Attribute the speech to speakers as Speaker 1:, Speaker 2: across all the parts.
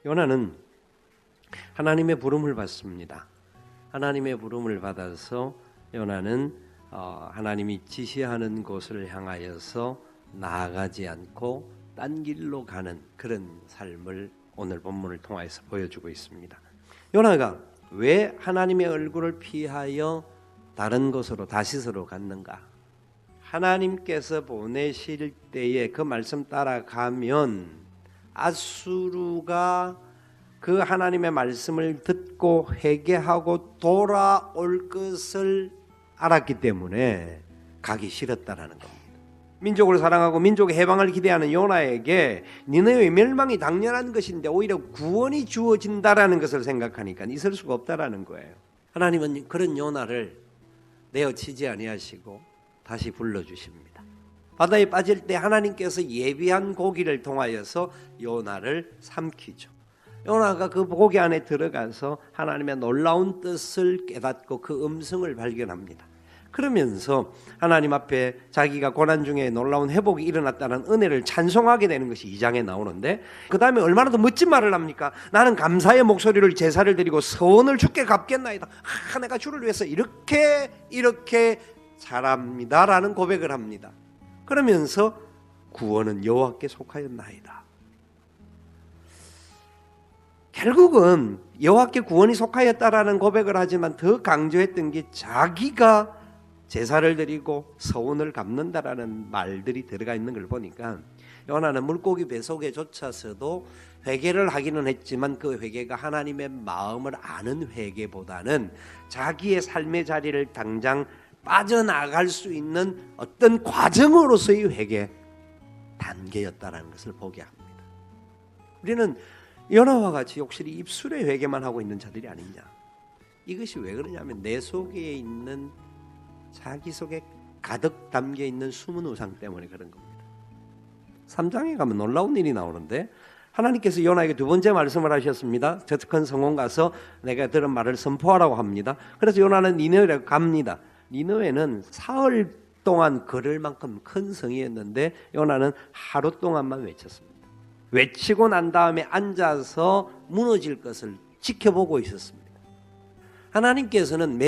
Speaker 1: 요나는 하나님의 부름을 받습니다. 하나님의 부름을 받아서 요나는 하나님이 지시하는 곳을 향하여서 나아가지 않고 딴 길로 가는 그런 삶을 오늘 본문을 통해서 보여주고 있습니다. 요나가 왜 하나님의 얼굴을 피하여 다른 곳으로 다시스로 갔는가? 하나님께서 보내실 때에 그 말씀 따라가면 아수르가 그 하나님의 말씀을 듣고 회개하고 돌아올 것을 알았기 때문에 가기 싫었다라는 겁니다. 민족을 사랑하고 민족의 해방을 기대하는 요나에게 니네의 멸망이 당연한 것인데 오히려 구원이 주어진다라는 것을 생각하니까 있을 수가 없다라는 거예요. 하나님은 그런 요나를 내어치지 아니하시고 다시 불러주십니다. 바다에 빠질 때 하나님께서 예비한 고기를 통하여서 요나를 삼키죠. 요나가 그 고기 안에 들어가서 하나님의 놀라운 뜻을 깨닫고 그 음성을 발견합니다. 그러면서 하나님 앞에 자기가 고난 중에 놀라운 회복이 일어났다는 은혜를 찬송하게 되는 것이 2장에 나오는데, 그 다음에 얼마나 더 멋진 말을 합니까? 나는 감사의 목소리를 제사를 드리고 서원을 주께 갚겠나이다. 내가 주를 위해서 이렇게 잘합니다라는 고백을 합니다. 그러면서 구원은 여호와께 속하였나이다. 결국은 여호와께 구원이 속하였다라는 고백을 하지만 더 강조했던 게 자기가 제사를 드리고 서원을 갚는다라는 말들이 들어가 있는 걸 보니까 요나는 물고기 뱃속에 조차서도 회개를 하기는 했지만 그 회개가 하나님의 마음을 아는 회개보다는 자기의 삶의 자리를 당장 빠져나갈 수 있는 어떤 과정으로서의 회개 단계였다라는 것을 보게 합니다. 우리는 요나와 같이 욕실이 입술의 회개만 하고 있는 자들이 아니냐. 이것이 왜 그러냐면 내 속에 있는 자기 속에 가득 담겨 있는 숨은 우상 때문에 그런 겁니다. 3장에 가면 놀라운 일이 나오는데 하나님께서 요나에게 두 번째 말씀을 하셨습니다. 저 큰 성원 가서 내가 들은 말을 선포하라고 합니다. 그래서 요나는 니느웨로 갑니다. 니느웨는 사흘 동안 걸을 만큼 큰 성이었는데 요나는 하루 동안만 외쳤습니다. 외치고 난 다음에 앉아서 무너질 것을 지켜보고 있었습니다. 하나님께서는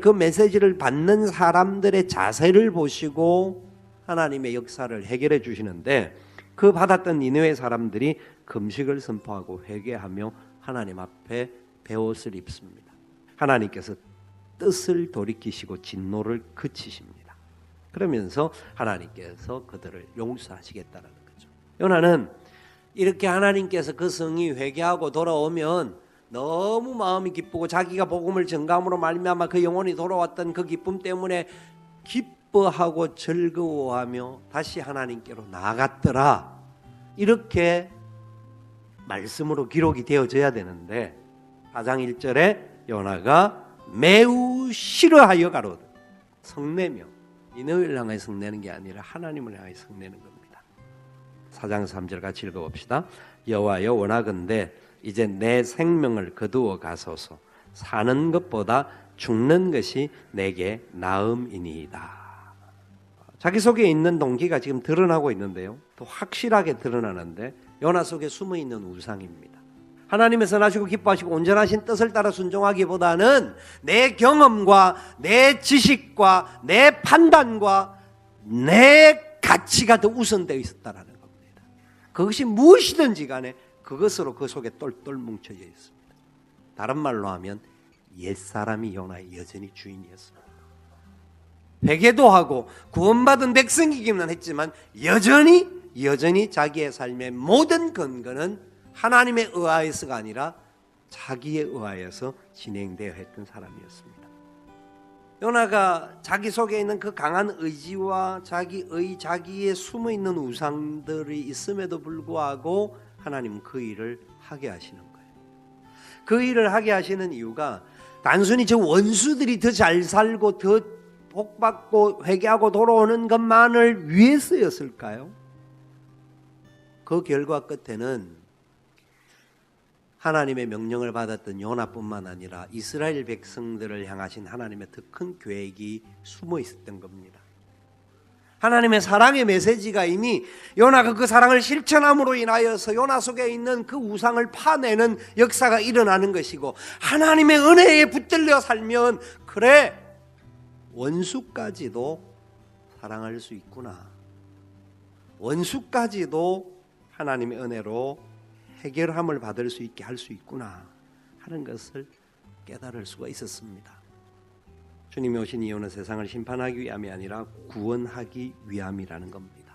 Speaker 1: 그 메시지를 받는 사람들의 자세를 보시고 하나님의 역사를 해결해 주시는데, 그 받았던 니느웨 사람들이 금식을 선포하고 회개하며 하나님 앞에 베옷을 입습니다. 하나님께서 뜻을 돌이키시고 진노를 그치십니다. 그러면서 하나님께서 그들을 용서하시겠다는 거죠. 요나는 이렇게 하나님께서 그 성이 회개하고 돌아오면 너무 마음이 기쁘고 자기가 복음을 전감으로 말미암아 그 영혼이 돌아왔던 그 기쁨 때문에 기뻐하고 즐거워하며 다시 하나님께로 나아갔더라. 이렇게 말씀으로 기록이 되어져야 되는데 4장 1절에 요나가 매우 싫어하여 가로되, 성내며 니느웨를 향하여 성내는 게 아니라 하나님을 향하여 성내는 겁니다. 4장 3절 같이 읽어봅시다. 여호와여 원하건대 이제 내 생명을 거두어 가소서. 사는 것보다 죽는 것이 내게 나음이니이다. 자기 속에 있는 동기가 지금 드러나고 있는데요, 또 확실하게 드러나는데 요나 속에 숨어있는 우상입니다. 하나님의 선하시고 기뻐하시고 온전하신 뜻을 따라 순종하기보다는 내 경험과 내 지식과 내 판단과 내 가치가 더 우선되어 있었다라는 겁니다. 그것이 무엇이든지 간에 그것으로 그 속에 똘똘 뭉쳐져 있습니다. 다른 말로 하면 옛사람이 요나의 여전히 주인이었습니다. 회개도 하고 구원받은 백성이기는 했지만 여전히 자기의 삶의 모든 근거는 하나님에 의하여서가 아니라 자기에 의하여서 진행되어 했던 사람이었습니다. 요나가 자기 속에 있는 그 강한 의지와 자기의 숨어있는 우상들이 있음에도 불구하고 하나님은 그 일을 하게 하시는 거예요. 그 일을 하게 하시는 이유가 단순히 저 원수들이 더 잘 살고 더 복받고 회개하고 돌아오는 것만을 위해서였을까요? 그 결과 끝에는 하나님의 명령을 받았던 요나뿐만 아니라 이스라엘 백성들을 향하신 하나님의 더 큰 계획이 숨어 있었던 겁니다. 하나님의 사랑의 메시지가 이미 요나가 그 사랑을 실천함으로 인하여서 요나 속에 있는 그 우상을 파내는 역사가 일어나는 것이고, 하나님의 은혜에 붙들려 살면 그래 원수까지도 사랑할 수 있구나, 원수까지도 하나님의 은혜로 해결함을 받을 수 있게 할 수 있구나 하는 것을 깨달을 수가 있었습니다. 주님이 오신 이유는 세상을 심판하기 위함이 아니라 구원하기 위함이라는 겁니다.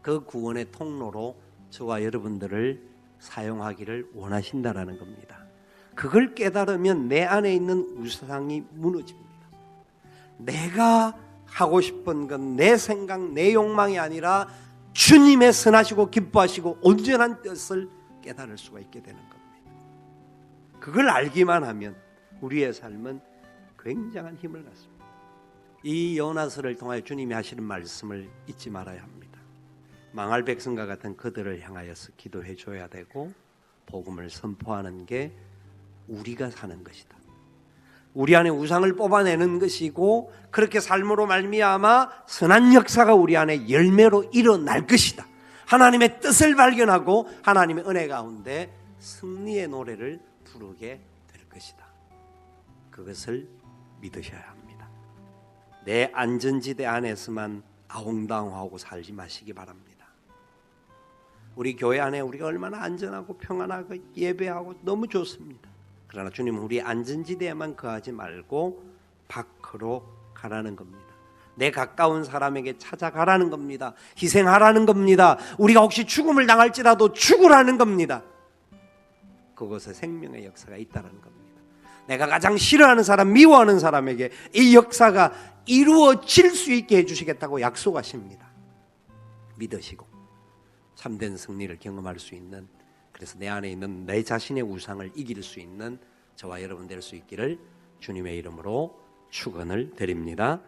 Speaker 1: 그 구원의 통로로 저와 여러분들을 사용하기를 원하신다라는 겁니다. 그걸 깨달으면 내 안에 있는 우상이 무너집니다. 내가 하고 싶은 건 내 생각, 내 욕망이 아니라 주님의 선하시고 기뻐하시고 온전한 뜻을 깨달을 수가 있게 되는 겁니다. 그걸 알기만 하면 우리의 삶은 굉장한 힘을 갖습니다. 이 요나서를 통하여 주님이 하시는 말씀을 잊지 말아야 합니다. 망할 백성과 같은 그들을 향하여서 기도해 줘야 되고, 복음을 선포하는 게 우리가 사는 것이다. 우리 안에 우상을 뽑아내는 것이고, 그렇게 삶으로 말미암아 선한 역사가 우리 안에 열매로 일어날 것이다. 하나님의 뜻을 발견하고 하나님의 은혜 가운데 승리의 노래를 부르게 될 것이다. 그것을 믿으셔야 합니다. 내 안전지대 안에서만 아웅다웅하고 살지 마시기 바랍니다. 우리 교회 안에 우리가 얼마나 안전하고 평안하고 예배하고 너무 좋습니다. 그러나 주님은 우리 안전지대에만 거하지 말고 밖으로 가라는 겁니다. 내 가까운 사람에게 찾아가라는 겁니다. 희생하라는 겁니다. 우리가 혹시 죽음을 당할지라도 죽으라는 겁니다. 그곳에 생명의 역사가 있다는 겁니다. 내가 가장 싫어하는 사람, 미워하는 사람에게 이 역사가 이루어질 수 있게 해주시겠다고 약속하십니다. 믿으시고 참된 승리를 경험할 수 있는, 그래서 내 안에 있는 내 자신의 우상을 이길 수 있는 저와 여러분 될 수 있기를 주님의 이름으로 축원을 드립니다.